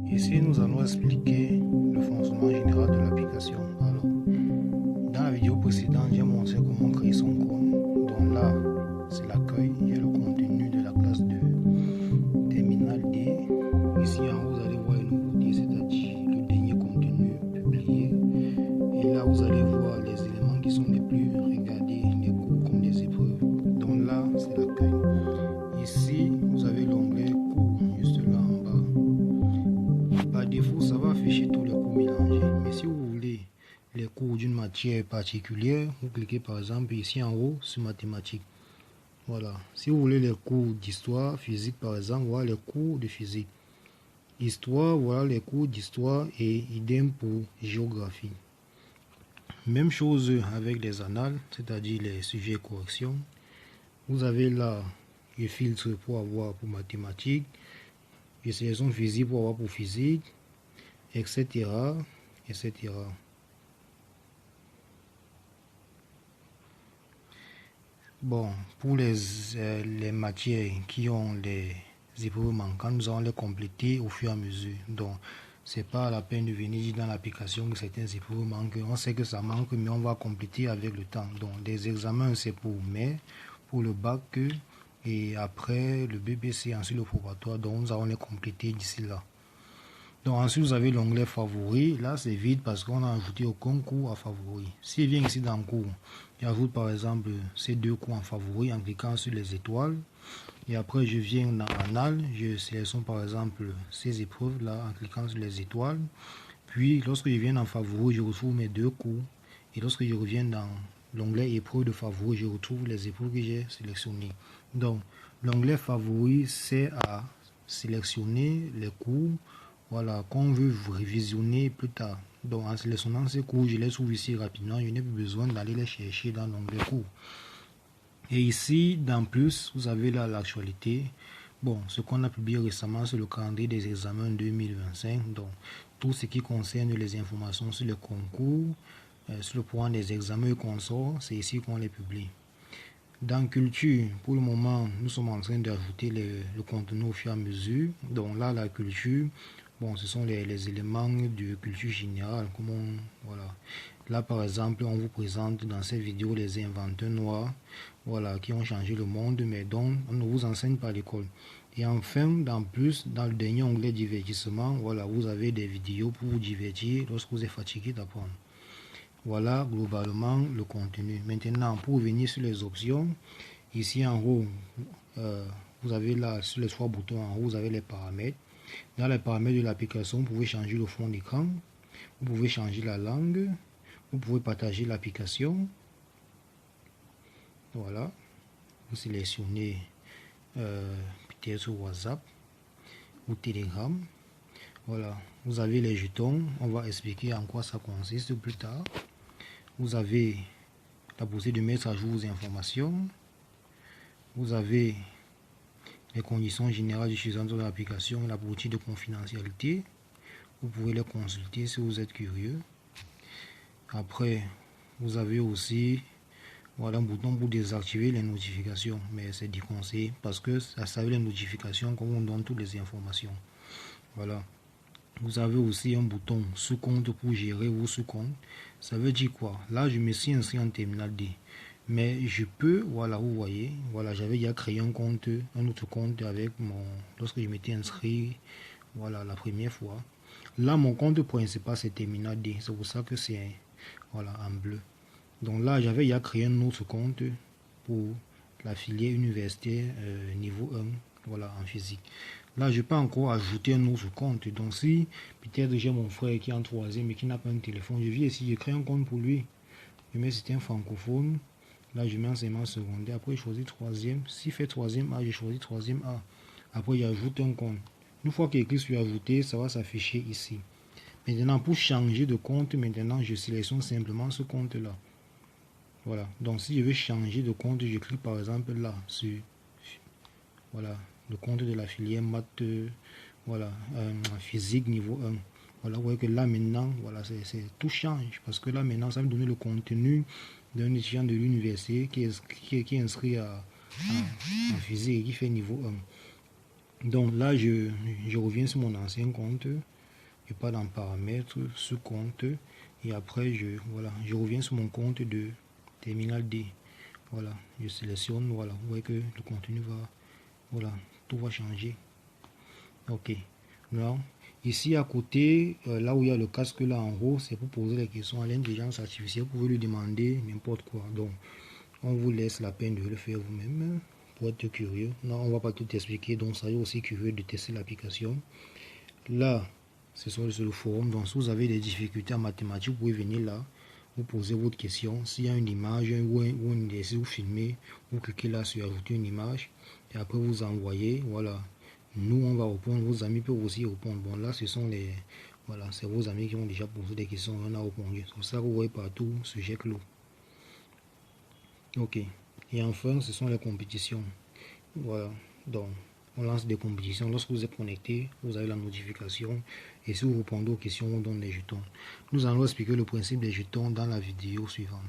Ici, nous allons expliquer le fonctionnement général de l'application. Alors, dans la vidéo précédente, j'ai montré comment créer son compte. Donc là, c'est l'accueil et le contenu de la classe de Terminal D. Ici en haut, vous allez voir une nouveauté, c'est-à-dire le dernier contenu publié. Et là, vous allez voir les éléments qui sont les plus regardés, les cours comme les épreuves. Donc là, c'est l'accueil. Ici, vous avez l'onglet cours, juste là en bas. Par défaut, ça va afficher tous les cours mélangés. Mais si vous voulez les cours d'une matière particulière, vous cliquez par exemple ici en haut sur mathématiques. Voilà. Si vous voulez les cours d'histoire, physique par exemple, voilà les cours de physique. Histoire, voilà les cours d'histoire et idem pour géographie. Même chose avec les annales, c'est-à-dire les sujets et corrections. Vous avez là le filtre pour avoir pour mathématiques, les sélections physique pour avoir pour physique, etc. etc. Bon, pour les matières qui ont les épreuves manquantes, nous allons les compléter au fur et à mesure. Donc, c'est pas la peine de venir dire dans l'application que certaines épreuves manquent. On sait que ça manque, mais on va compléter avec le temps. Donc, les examens, c'est pour mai, pour le bac, et après le BBC, ensuite le probatoire. Donc, nous allons les compléter d'ici là. Donc ensuite vous avez l'onglet favoris. Là c'est vide parce qu'on a ajouté aucun cours à favoris. S'il vient ici dans cours, j'ajoute par exemple ces deux cours en favoris en cliquant sur les étoiles. Et après je viens dans Annales, je sélectionne par exemple ces épreuves là en cliquant sur les étoiles. Puis lorsque je viens dans favoris, je retrouve mes deux cours. Et lorsque je reviens dans l'onglet épreuves de favoris, je retrouve les épreuves que j'ai sélectionnées. Donc l'onglet favoris c'est à sélectionner les cours, voilà, qu'on veut révisionner plus tard. Donc en sélectionnant ces cours, je les trouve ici rapidement. Je n'ai plus besoin d'aller les chercher dans l'onglet cours. Et ici, dans plus, vous avez là l'actualité. Bon, ce qu'on a publié récemment, c'est le calendrier des examens 2025. Donc, tout ce qui concerne les informations sur le concours, sur le point des examens et consorts, c'est ici qu'on les publie. Dans culture, pour le moment, nous sommes en train d'ajouter le contenu au fur et à mesure. Donc là, la culture, bon, ce sont les éléments de culture générale. Voilà. Là, par exemple, on vous présente dans cette vidéo les inventeurs noirs, voilà, qui ont changé le monde, mais dont on ne vous enseigne pas à l'école. Et enfin, dans le dernier onglet divertissement, voilà, vous avez des vidéos pour vous divertir lorsque vous êtes fatigué d'apprendre. Voilà globalement le contenu. Maintenant, pour revenir sur les options, ici en haut, vous avez là sur les trois boutons en haut, vous avez les paramètres. Dans les paramètres de l'application, vous pouvez changer le fond d'écran, vous pouvez changer la langue, vous pouvez partager l'application. Voilà, vous sélectionnez peut-être WhatsApp ou Telegram. Voilà, vous avez les jetons, on va expliquer en quoi ça consiste plus tard. Vous avez la possibilité de mettre à jour vos informations. Vous avez les conditions générales d'utilisation de l'application et la politique de confidentialité. Vous pouvez les consulter si vous êtes curieux. Après, vous avez aussi voilà, un bouton pour désactiver les notifications. Mais c'est déconseillé parce que ça servent les notifications quand on donne toutes les informations. Voilà. Vous avez aussi un bouton sous-compte pour gérer vos sous-comptes. Ça veut dire quoi? Là, je me suis inscrit en terminal D. Mais je peux, voilà, vous voyez, voilà, j'avais déjà créé un compte, un autre compte avec lorsque je m'étais inscrit, voilà, la première fois. Là, mon compte principal, c'est terminal D. C'est pour ça que c'est, voilà, en bleu. Donc là, j'avais déjà créé un autre compte pour la filière universitaire niveau 1, voilà, en physique. Là, je peux encore ajouter un autre compte. Donc, si peut-être j'ai mon frère qui est en troisième et qui n'a pas un téléphone, je viens ici, je crée un compte pour lui. Je mets c'était un francophone. Là, je mets enseignement secondaire. Après, je choisis troisième. S'il fait troisième A, je choisis troisième A. Après, j'ajoute un compte. Une fois qu'il clique sur ajouter, ça va s'afficher ici. Maintenant, pour changer de compte, maintenant, je sélectionne simplement ce compte-là. Voilà. Donc, si je veux changer de compte, je clique par exemple là sur voilà, le compte de la filière maths, voilà, physique niveau 1. Voilà, vous voyez que là maintenant, voilà, tout change parce que là maintenant, ça va me donner le contenu d'un étudiant de l'université qui est inscrit en physique et qui fait niveau 1. Donc là, je reviens sur mon ancien compte. je pars dans paramètres, sous compte, et après je reviens sur mon compte de terminal D. Voilà, je sélectionne, voilà, vous voyez que le contenu va, voilà, tout va changer. Ok, non. Ici à côté, là où il y a le casque là en haut, c'est pour poser les questions à l'intelligence artificielle. Vous pouvez lui demander n'importe quoi. Donc, on vous laisse la peine de le faire vous-même pour être curieux. Non, on va pas tout expliquer. Donc, soyez aussi curieux de tester l'application. Là, c'est sur le forum. Donc, si vous avez des difficultés en mathématiques, vous pouvez venir là. Vous posez votre question. S'il y a une image ou un exercice, vous filmez, vous cliquez là sur ajouter une image. Et après, vous envoyez. Voilà. Nous, on va répondre. Vos amis peuvent aussi répondre. Bon, là, ce sont les... Voilà, c'est vos amis qui ont déjà posé des questions. On a répondu. C'est pour ça que vous voyez partout, sujet clos. Ok. Et enfin, ce sont les compétitions. Voilà. Donc, on lance des compétitions. Lorsque vous êtes connecté, vous avez la notification. Et si vous répondez aux questions, on donne des jetons. Nous allons expliquer le principe des jetons dans la vidéo suivante.